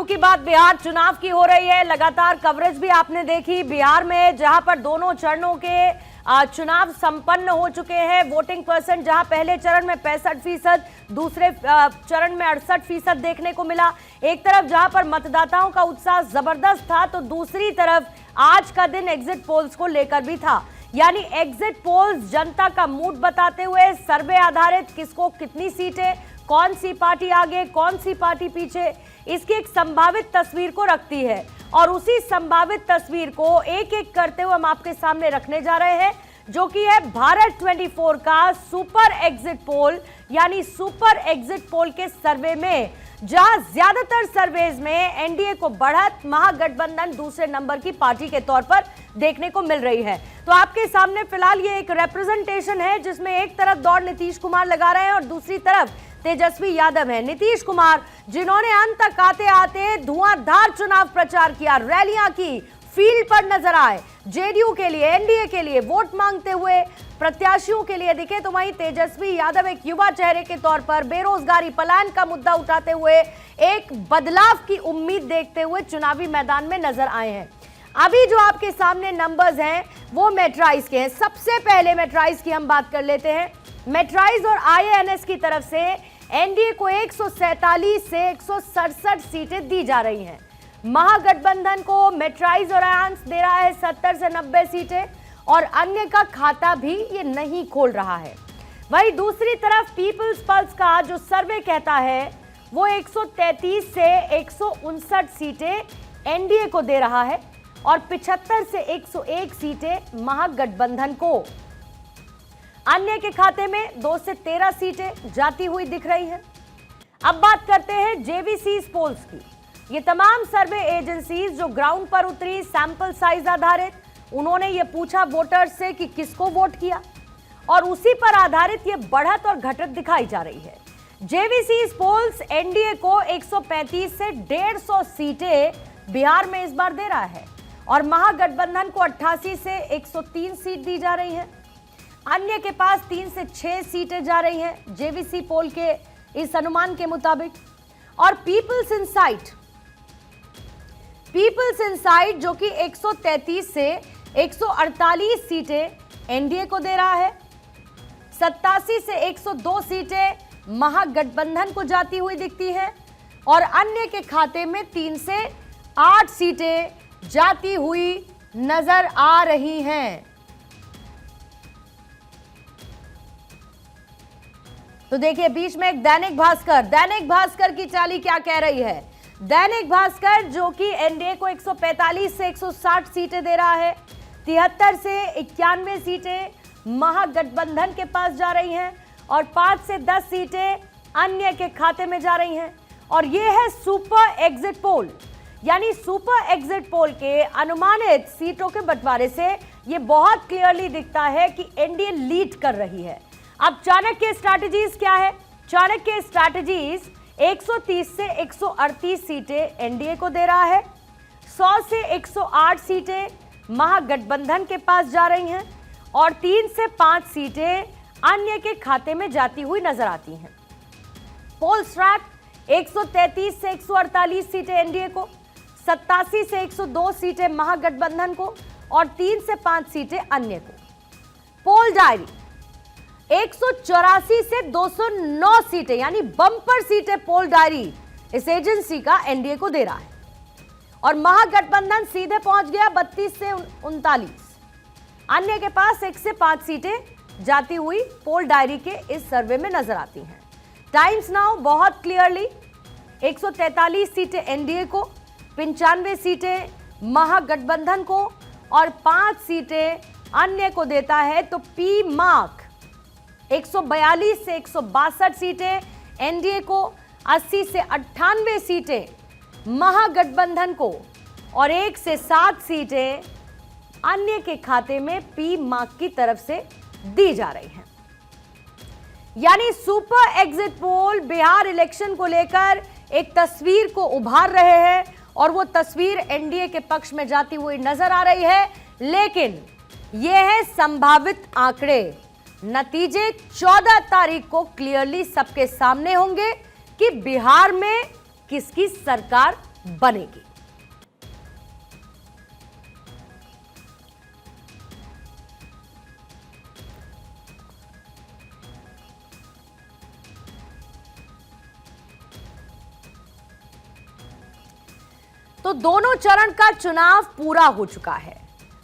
की बात बिहार चुनाव की हो रही है। लगातार कवरेज भी आपने देखी बिहार में, जहां पर दोनों चरणों के चुनाव संपन्न हो चुके हैं। वोटिंग परसेंट जहां पहले चरण में 65%, दूसरे चरण में 68% देखने को मिला। एक तरफ जहां पर मतदाताओं का उत्साह जबरदस्त था, तो दूसरी तरफ आज का दिन एग्जिट पोल्स को लेकर भी था। यानी एग्जिट पोल्स जनता का मूड बताते हुए सर्वे आधारित किसको कितनी सीटें, कौन सी पार्टी आगे, कौन सी पार्टी पीछे, इसकी एक संभावित तस्वीर को रखती है। और उसी संभावित तस्वीर को एक एक करते हुए हम आपके सामने रखने जा रहे हैं, जो कि है भारत 24 का सुपर एग्जिट पोल। यानी सुपर एग्जिट पोल के सर्वे में जहां ज्यादातर सर्वेज में एनडीए को बढ़त, महागठबंधन दूसरे नंबर की पार्टी के तौर पर देखने को मिल रही है। तो आपके सामने फिलहाल ये एक रिप्रेजेंटेशन है, जिसमें एक तरफ दौड़ नीतीश कुमार लगा रहे हैं और दूसरी तरफ तेजस्वी यादव है। नीतीश कुमार, जिन्होंने अंत तक आते आते धुआंधार चुनाव प्रचार किया, रैलियां की, फील्ड पर नजर आए, जेडीयू के लिए, एनडीए के लिए वोट मांगते हुए प्रत्याशियों के लिए दिखे, तो वहीं तेजस्वी यादव एक युवा चेहरे के तौर पर बेरोजगारी, पलायन का मुद्दा उठाते हुए एक बदलाव की उम्मीद देखते हुए चुनावी मैदान में नजर आए हैं। अभी जो आपके सामने नंबर्स हैं वो मेट्राइज के हैं। सबसे पहले मेट्राइज की हम बात कर लेते हैं। मेट्राइज और आईएएनएस की तरफ से एनडीए को 147 से 167 सीटें दी जा रही हैं। महागठबंधन को मेट्राइज और आयांस दे रहा है 70 से 90 सीटें और अन्य का खाता भी ये नहीं खोल रहा है। वहीं दूसरी तरफ पीपल्स पल्स का जो सर्वे कहता है वो 133 से 159 सीटें एनडीए को दे रहा है और 75 से 101 सीटें महागठबंधन को। अन्य के खाते में 2 से 13 सीटें जाती हुई दिख रही हैं। अब बात करते हैं जेवीसी पोल्स की। ये तमाम सर्वे एजेंसीज जो ग्राउंड पर उतरी, सैंपल साइज आधारित, उन्होंने ये पूछा वोटर्स से कि किसको वोट किया और उसी पर आधारित ये बढ़त और घटत दिखाई जा रही है। जेवीसी पोल्स एनडीए को 135 से 150 सीटें बिहार में इस बार दे रहा है और महागठबंधन को 88 से 103 सीट दी जा रही है। अन्य के पास 3 से 6 सीटें जा रही हैं जेवीसी पोल के इस अनुमान के मुताबिक। और पीपल्स इनसाइट जो कि 133 से 148 सीटें एनडीए को दे रहा है, 87 से 102 सीटें महागठबंधन को जाती हुई दिखती हैं और अन्य के खाते में 3 से 8 सीटें जाती हुई नजर आ रही हैं। तो देखिए बीच में एक दैनिक भास्कर की चाली क्या कह रही है। दैनिक भास्कर जो कि एनडीए को 145 से 160 सीटें दे रहा है, 73 से 91 सीटें महागठबंधन के पास जा रही हैं और 5 से 10 सीटें अन्य के खाते में जा रही हैं। और ये है सुपर एग्जिट पोल। यानी सुपर एग्जिट पोल के अनुमानित सीटों के बंटवारे से ये बहुत क्लियरली दिखता है कि एनडीए लीड कर रही है। अब चाणक्य स्ट्रैटेजीज क्या है? चाणक्य स्ट्रैटेजीज 130 से 138 सीटें एनडीए को दे रहा है, 100 से 108 सीटें महागठबंधन के पास जा रही हैं और 3 से 5 सीटें अन्य के खाते में जाती हुई नजर आती हैं। पोल स्ट्रैट 133 से 148 सीटें एनडीए को, 87 से 102 सीटें महागठबंधन को और 3 से 5 सीटें अन्य को। पोल डायरी 184 से 209 सीटें यानी बम्पर सीटें पोल डायरी इस एजेंसी का एनडीए को दे रहा है और महागठबंधन सीधे पहुंच गया 32 से 39। अन्य के पास 1 से 5 सीटें जाती हुई पोल डायरी के इस सर्वे में नजर आती हैं। टाइम्स नाउ बहुत क्लियरली 143 सीटें एनडीए को, 95 सीटें महागठबंधन को और 5 सीटें अन्य को देता है। तो पी मार्क 142 से 162 सीटें एनडीए को, 80 से 98 सीटें महागठबंधन को और 1 से 7 सीटें अन्य के खाते में पी मार्क की तरफ से दी जा रही हैं। यानी super exit poll Bihar election को लेकर एक तस्वीर को उभार रहे हैं और वो तस्वीर एनडीए के पक्ष में जाती हुई नजर आ रही है। लेकिन यह है संभावित आंकड़े। नतीजे 14 तारीख को क्लियरली सबके सामने होंगे कि बिहार में किसकी सरकार बनेगी। तो दोनों चरण का चुनाव पूरा हो चुका है।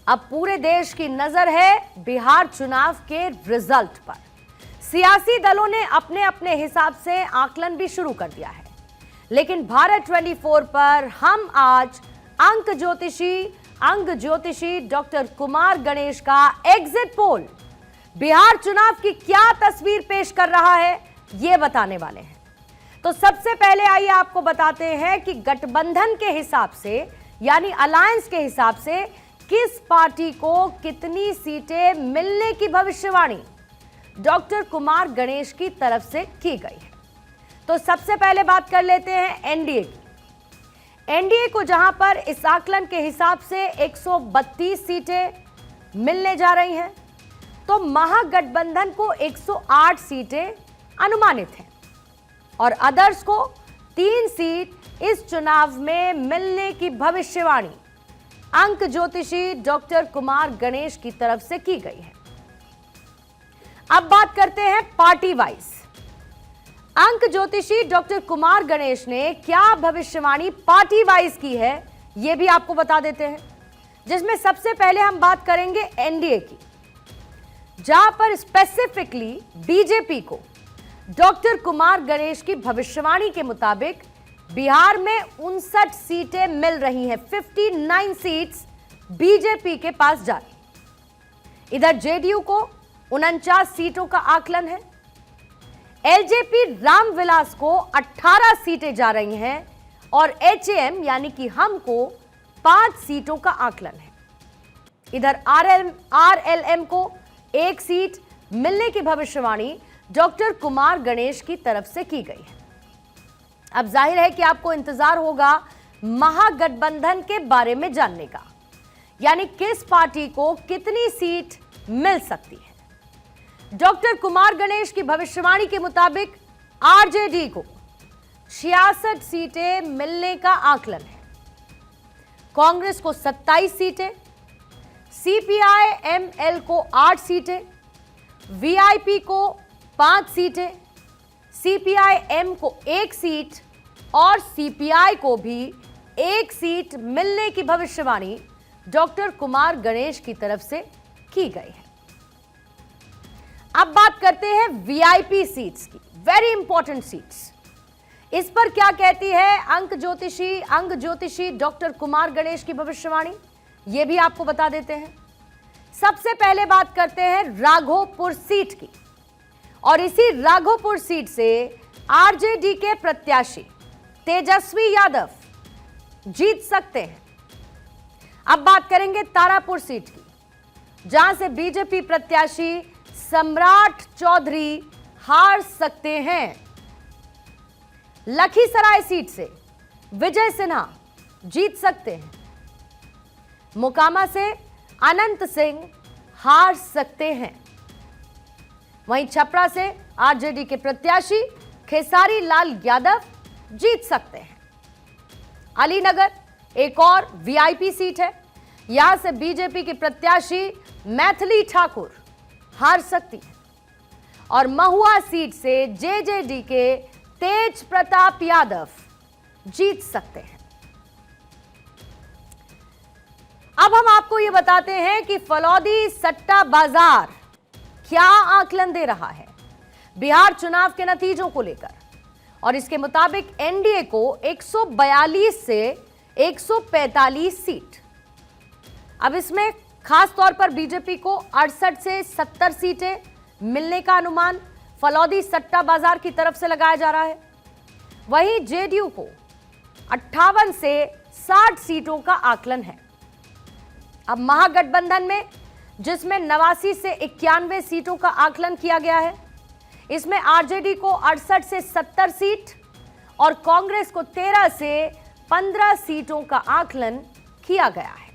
अब पूरे देश की नजर है बिहार चुनाव के रिजल्ट पर। सियासी दलों ने अपने अपने हिसाब से आकलन भी शुरू कर दिया है, लेकिन भारत 24 पर हम आज अंक ज्योतिषी डॉक्टर कुमार गणेश का एग्जिट पोल बिहार चुनाव की क्या तस्वीर पेश कर रहा है, यह बताने वाले हैं। तो सबसे पहले आइए आपको बताते हैं कि गठबंधन के हिसाब से, यानी अलायंस के हिसाब से, किस पार्टी को कितनी सीटें मिलने की भविष्यवाणी डॉक्टर कुमार गणेश की तरफ से की गई है। तो सबसे पहले बात कर लेते हैं एनडीए की। एनडीए को जहां पर इस आकलन के हिसाब से 132 सीटें मिलने जा रही हैं, तो महागठबंधन को 108 सीटें अनुमानित हैं और अदर्स को 3 सीट इस चुनाव में मिलने की भविष्यवाणी अंक ज्योतिषी डॉक्टर कुमार गणेश की तरफ से की गई है। अब बात करते हैं पार्टी वाइज। अंक ज्योतिषी डॉक्टर कुमार गणेश ने क्या भविष्यवाणी पार्टी वाइज की है, यह भी आपको बता देते हैं, जिसमें सबसे पहले हम बात करेंगे एनडीए की, जहां पर स्पेसिफिकली बीजेपी को डॉक्टर कुमार गणेश की भविष्यवाणी के मुताबिक बिहार में 59 सीटें मिल रही हैं। 59 सीट्स बीजेपी के पास जा रही। इधर जेडीयू को 49 सीटों का आकलन है। एलजेपी रामविलास को 18 सीटें जा रही हैं और एचएएम यानी कि हम को 5 सीटों का आकलन है। इधर आरएलएम को 1 सीट मिलने की भविष्यवाणी डॉक्टर कुमार गणेश की तरफ से की गई है। अब जाहिर है कि आपको इंतजार होगा महागठबंधन के बारे में जानने का, यानी किस पार्टी को कितनी सीट मिल सकती है। डॉक्टर कुमार गणेश की भविष्यवाणी के मुताबिक आरजेडी को 66 सीटें मिलने का आकलन है, कांग्रेस को 27 सीटें, सीपीआई एमएल को 8 सीटें, वीआईपी को 5 सीटें, सीपीआई एम को 1 सीट और सीपीआई को भी 1 सीट मिलने की भविष्यवाणी डॉक्टर कुमार गणेश की तरफ से की गई है। अब बात करते हैं वीआईपी सीट्स की, वेरी इंपॉर्टेंट सीट्स। इस पर क्या कहती है अंक ज्योतिषी डॉक्टर कुमार गणेश की भविष्यवाणी, यह भी आपको बता देते हैं। सबसे पहले बात करते हैं राघोपुर सीट की, और इसी राघोपुर सीट से आरजेडी के प्रत्याशी तेजस्वी यादव जीत सकते हैं। अब बात करेंगे तारापुर सीट की, जहां से बीजेपी प्रत्याशी सम्राट चौधरी हार सकते हैं। लखीसराय सीट से विजय सिन्हा जीत सकते हैं। मोकामा से अनंत सिंह हार सकते हैं। वहीं छपरा से आरजेडी के प्रत्याशी खेसारी लाल यादव जीत सकते हैं। अलीनगर एक और वीआईपी सीट है, यहां से बीजेपी की प्रत्याशी मैथिली ठाकुर हार सकती है और महुआ सीट से जेजेडी के तेज प्रताप यादव जीत सकते हैं। अब हम आपको यह बताते हैं कि फलौदी सट्टा बाजार क्या आकलन दे रहा है बिहार चुनाव के नतीजों को लेकर, और इसके मुताबिक एनडीए को 142 से 145 सीट। अब इसमें खास तौर पर बीजेपी को 68 से 70 सीटें मिलने का अनुमान फलौदी सट्टा बाजार की तरफ से लगाया जा रहा है। वहीं जेडीयू को 58 से 60 सीटों का आकलन है। अब महागठबंधन में जिसमें 89 से 91 सीटों का आकलन किया गया है, इसमें आरजेडी को 68 से 70 सीट और कांग्रेस को 13 से 15 सीटों का आकलन किया गया है।